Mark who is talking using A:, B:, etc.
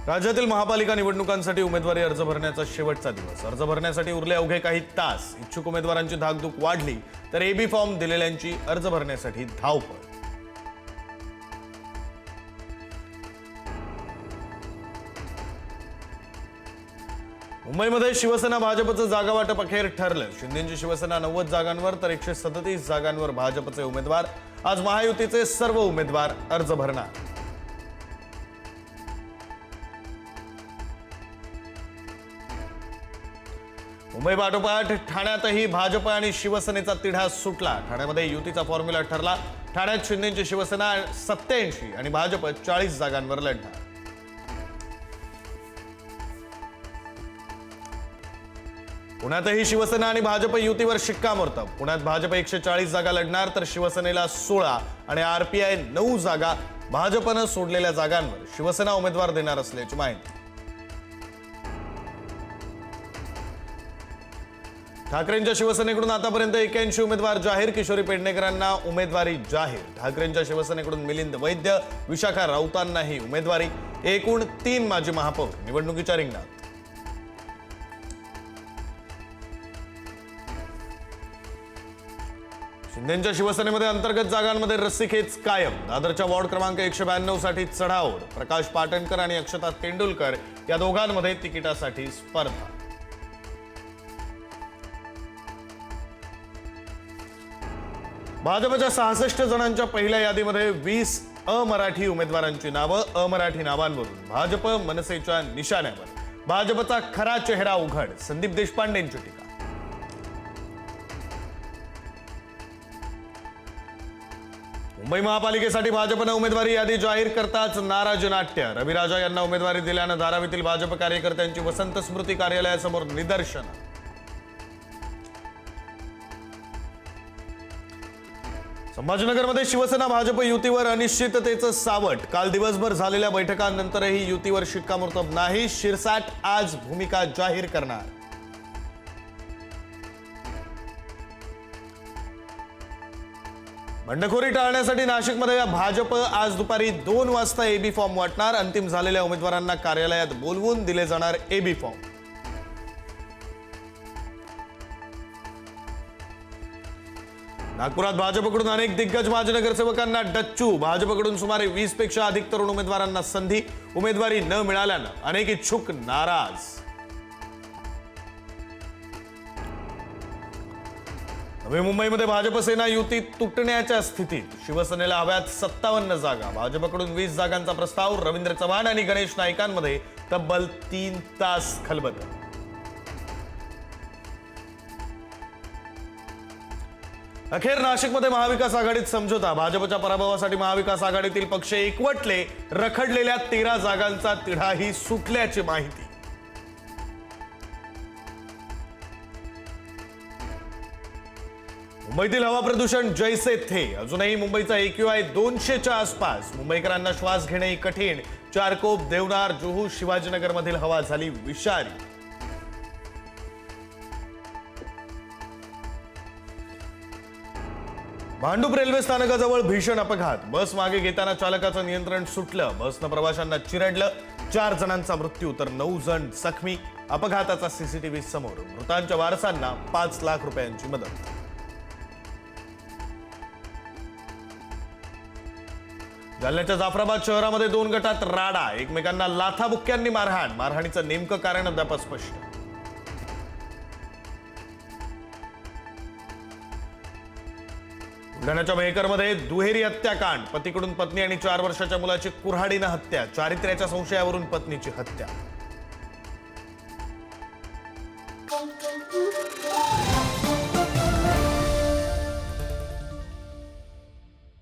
A: राज्यातील महापालिका निवडणुकांसाठी उमेदवारी अर्ज भरण्याचा शेवटचा दिवस। अर्ज भरण्यासाठी उरले अवघे काही तास। इच्छुक उमेदवारांची धाकधूक वाढली तर एबी फॉर्म दिलेल्यांची अर्ज भरण्यासाठी धावपळ। मुंबईमध्ये शिवसेना भाजपचं जागा वाटप अखेर ठरलं। शिंदेची शिवसेना 90 जागांवर तर 137 जागांवर भाजपचे उमेदवार। आज महायुतीचे सर्व उमेदवार अर्ज भरणार। मुंबई पाठोपाठ ठाण्यातही भाजप आणि शिवसेनेचा तिढा सुटला। ठाण्यामध्ये युतीचा फॉर्म्युला ठरला। ठाण्यात शिंदेची शिवसेना 87 आणि भाजप 40 जागांवर लढणार। पुण्यातही शिवसेना आणि भाजप युतीवर शिक्कामोर्तब। पुण्यात भाजप 140 जागा लढणार तर शिवसेनेला 16 आणि आरपीआय 9 जागा। भाजपनं सोडलेल्या जागांवर शिवसेना उमेदवार देणार असल्याची माहिती। ठाकरेंच्या शिवसेनेकडून आतापर्यंत 81 उमेदवार जाहीर। किशोरी पेडणेकरांना उमेदवारी जाहीर। ठाकरेंच्या शिवसेनेकडून मिलिंद वैद्य, विशाखा राऊतांनाही उमेदवारी। एकूण 3 माजी महापौर निवडणुकीच्या रिंगणात। शिंदेच्या शिवसेनेमध्ये अंतर्गत जागांमध्ये रस्सीखेच कायम। दादरच्या वॉर्ड क्रमांक 192 साठी चढाओढ। प्रकाश पाटणकर आणि अक्षता तेंडुलकर या दोघांमध्ये तिकिटासाठी स्पर्धा। भाजपच्या 66 जणांच्या पहिल्या यादीमध्ये 20 अमराठी उमेदवारांची नावं। अमराठी नावांवरून भाजप मनसेच्या निशाण्यावर। भाजपचा खरा चेहरा उघड। संदीप देशपांडेंची टीका। मुंबई महापालिकेसाठी भाजपनं उमेदवारी यादी जाहीर करताच नाराज नाट्य। रवी राजा यांना उमेदवारी दिल्यानं धारावीतील भाजप कार्यकर्त्यांची वसंत स्मृती कार्यालयासमोर निदर्शन। संभाजीनगरमध्ये शिवसेना भाजप युतीवर अनिश्चिततेचं सावट। काल दिवसभर झालेल्या बैठकांनंतरही युतीवर शिक्कामोर्तब नाही। शिरसाट आज भूमिका जाहीर करणार। बंडखोरी टाळण्यासाठी नाशिकमध्ये भाजप आज दुपारी 2 वाजता एबी फॉर्म वाटणार। अंतिम झालेल्या उमेदवारांना कार्यालयात बोलवून दिले जाणार एबी फॉर्म। नागपुरात भाजपकडून अनेक दिग्गज माजी नगरसेवकांना डच्चू। भाजपकडून सुमारे 20 पेक्षा अधिक तरुण उमेदवारांना संधी। उमेदवारी न मिळाल्यानं अनेक इच्छुक नाराज। नवी मुंबईमध्ये भाजप सेना युती तुटण्याच्या स्थितीत। शिवसेनेला हव्यात 57 जागा। भाजपकडून 20 जागांचा प्रस्ताव। रवींद्र चव्हाण आणि गणेश नाईकांमध्ये तब्बल 3 तास खलबतं। अखेर नाशिकमध्ये महाविकास आघाडीत समझोता। भाजपच्या पराभवासाठी महाविकास आघाडीतील पक्ष एकवटले। रखडलेल्या 13 जागांचा तिढाही सुटल्याची माहिती। मुंबईतील हवा प्रदूषण जैसे थे। अजूनही मुंबईचा AQI 200च्या आसपास। मुंबईकरांना श्वास घेणेही कठीण। चारकोप, देवनार, जुहू, शिवाजीनगरमधील हवा झाली विषारी। भांडूप रेल्वे स्थानकाजवळ भीषण अपघात। बस मागे घेताना चालकाचं नियंत्रण सुटलं। बसनं प्रवाशांना चिरडलं। 4 जणांचा मृत्यू तर 9 जण जखमी। अपघाताचा सीसीटीव्ही समोर। मृतांच्या वारसांना 5 लाख रुपयांची मदत। जालन्याच्या जाफराबाद शहरामध्ये 2 गटात राडा। एकमेकांना लाथाबुक्क्यांनी मारहाण। मारहाणीचं नेमकं कारण अद्याप स्पष्ट। बुलढाण्याच्या मेहकरमध्ये दुहेरी हत्याकांड। पतीकडून पत्नी आणि 4 वर्षाच्या मुलाची कुऱ्हाडीनं हत्या। चारित्र्याच्या संशयावरून पत्नीची हत्या।